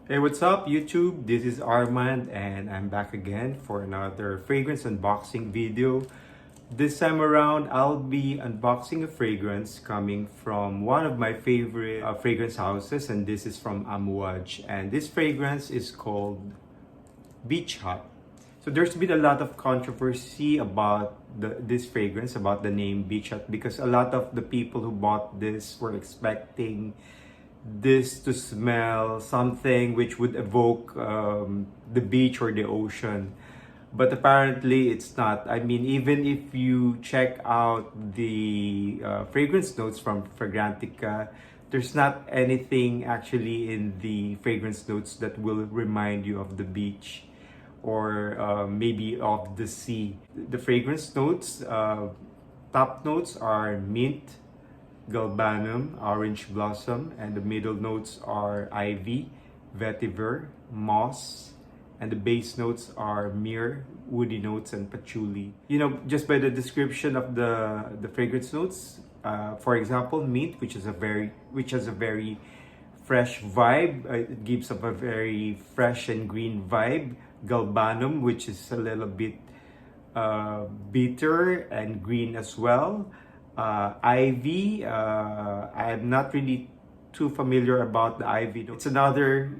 Hey, what's up, YouTube? This is Armand, and I'm back again for another fragrance unboxing video. This time around, I'll be unboxing a fragrance coming from one of my favorite fragrance houses, and this is from Amouage. And this fragrance is called Beach Hut. So there's been a lot of controversy about this fragrance, about the name Beach Hut, because a lot of the people who bought this were expecting this to smell something which would evoke the beach or the ocean, but apparently it's not. I mean, even if you check out the fragrance notes from Fragrantica, there's not anything actually in the fragrance notes that will remind you of the beach or maybe of the sea. The fragrance notes, top notes are mint, galbanum, orange blossom, and the middle notes are ivy, vetiver, moss, and the base notes are myrrh, woody notes, and patchouli. You know, just by the description of the fragrance notes, for example, mint, which has a very fresh vibe. It gives up a very fresh and green vibe. Galbanum, which is a little bit bitter and green as well. Ivy, I'm not really too familiar about the ivy. It's another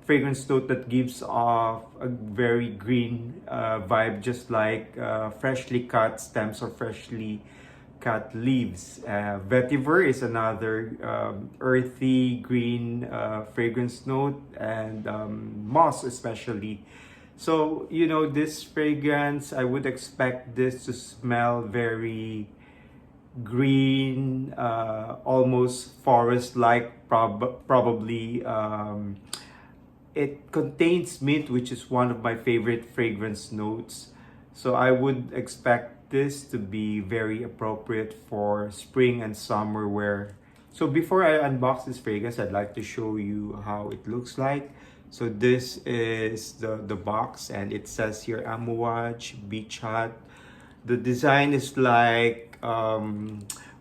fragrance note that gives off a very green vibe, just like freshly cut stems or freshly cut leaves. Vetiver is another earthy green fragrance note, and moss especially. So, you know, this fragrance, I would expect this to smell very green, almost forest-like, probably. It contains mint, which is one of my favorite fragrance notes. So I would expect this to be very appropriate for spring and summer wear. So before I unbox this fragrance, I'd like to show you how it looks like. So this is the box, and it says here Amouage Beach Hut. The design is like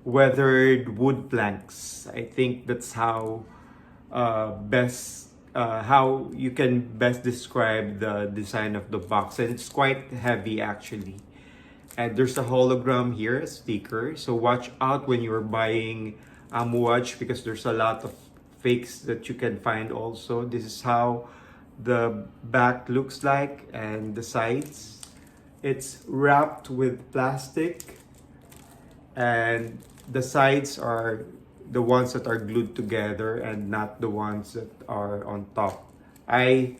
weathered wood planks. I think that's how how you can best describe the design of the box, and it's quite heavy actually. And there's a hologram here, a sticker. So watch out when you're buying Amouage, because there's a lot of fakes that you can find also. This is how the back looks like, and the sides. It's wrapped with plastic, and the sides are the ones that are glued together and not the ones that are on top. I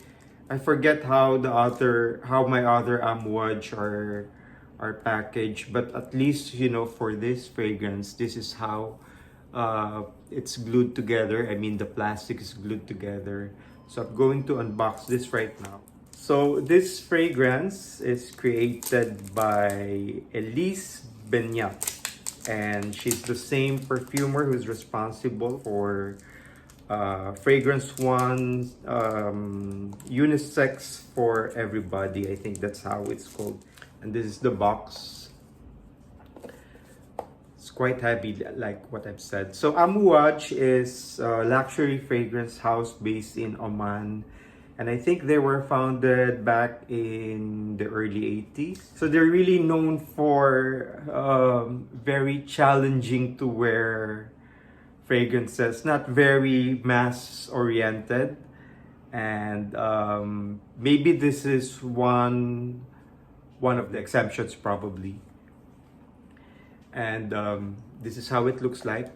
forget how my other Amouage are packaged, but at least, you know, for this fragrance, this is how it's glued together. I mean, the plastic is glued together. So I'm going to unbox this right now. So this fragrance is created by Elise Benyat, and she's the same perfumer who's responsible for Fragrance One, unisex for everybody. I think that's how it's called. And this is the box. It's quite heavy, like what I've said. So Amouage is a luxury fragrance house based in Oman, and I think they were founded back in the early 80s. So they're really known for very challenging to wear fragrances, not very mass oriented. And maybe this is one of the exceptions probably. And this is how it looks like.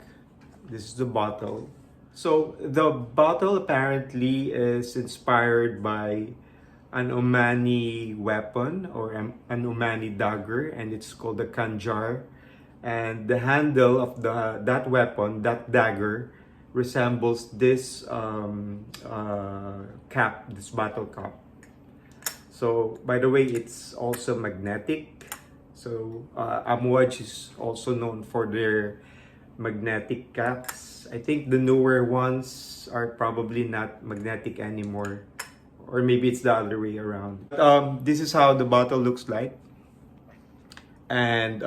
This is the bottle. So the bottle apparently is inspired by an Omani weapon, or an Omani dagger, and it's called a khanjar. And the handle of that weapon, that dagger, resembles this cap, this bottle cap. So by the way, it's also magnetic. So Amouage is also known for their magnetic caps. I think the newer ones are probably not magnetic anymore, or maybe it's the other way around. This is how the bottle looks like, and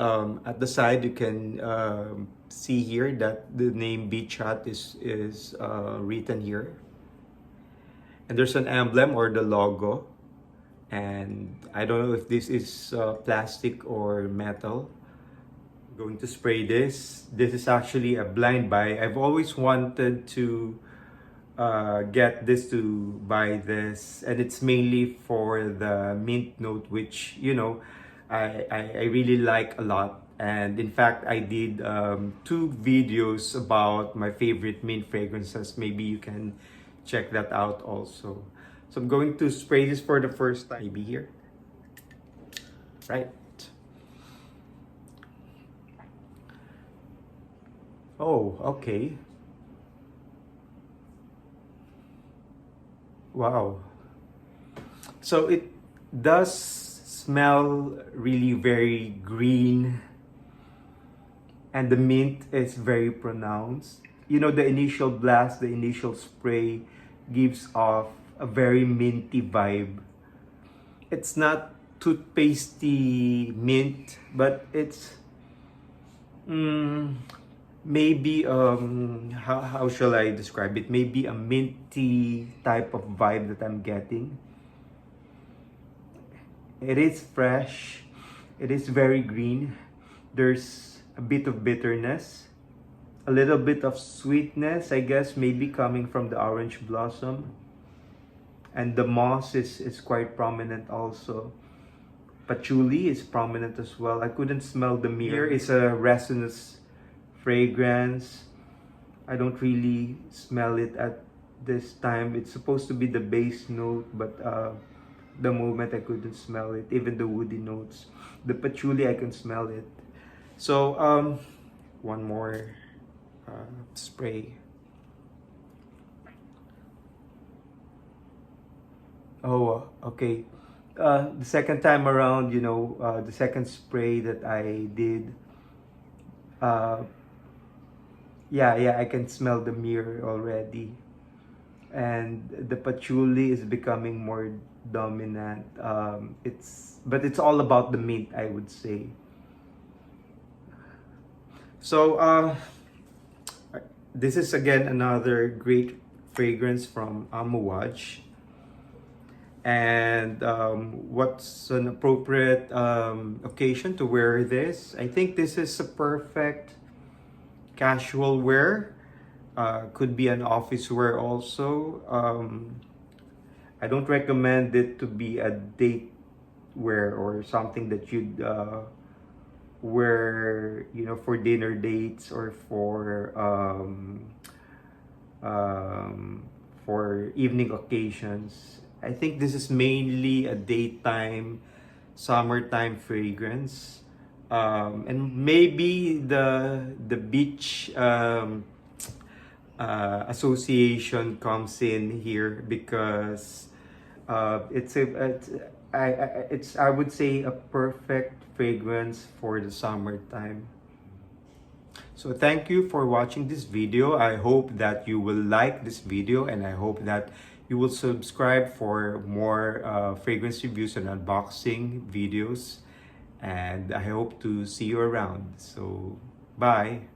at the side you can see here that the name Beach Hut is written here. And there's an emblem or the logo. And I don't know if this is plastic or metal. I'm going to spray this. This is actually a blind buy. I've always wanted to get this, to buy this, and it's mainly for the mint note, which I really like a lot. And in fact, I did 2 videos about my favorite mint fragrances. Maybe you can check that out also. So I'm going to spray this for the first time. Maybe here, right? Oh, okay. Wow. So it does smell really very green, and the mint is very pronounced. The initial blast, the initial spray gives off a very minty vibe. It's not toothpastey mint, but it's maybe how shall I describe it? Maybe a minty type of vibe that I'm getting. It is fresh. It is very green. There's a bit of bitterness, a little bit of sweetness, I guess, maybe coming from the orange blossom. And the moss is quite prominent also. Patchouli is prominent as well. I couldn't smell the mirror. It's a resinous fragrance. I don't really smell it at this time. It's supposed to be the base note, but the moment I couldn't smell it. Even the woody notes. The patchouli, I can smell it. So one more spray. Oh, okay. The second time around, the second spray that I did, uh, yeah, I can smell the mirror already. And the patchouli is becoming more dominant. But it's all about the mint, I would say. So, this is again another great fragrance from Amouage. And what's an appropriate occasion to wear this? I think this is a perfect casual wear. Could be an office wear also. I don't recommend it to be a date wear or something that you'd wear, for dinner dates or for evening occasions. I think this is mainly a daytime, summertime fragrance, and maybe the beach association comes in here because it's I would say a perfect fragrance for the summertime. So thank you for watching this video. I hope that you will like this video, and I hope that you will subscribe for more fragrance reviews and unboxing videos. And I hope to see you around. So bye.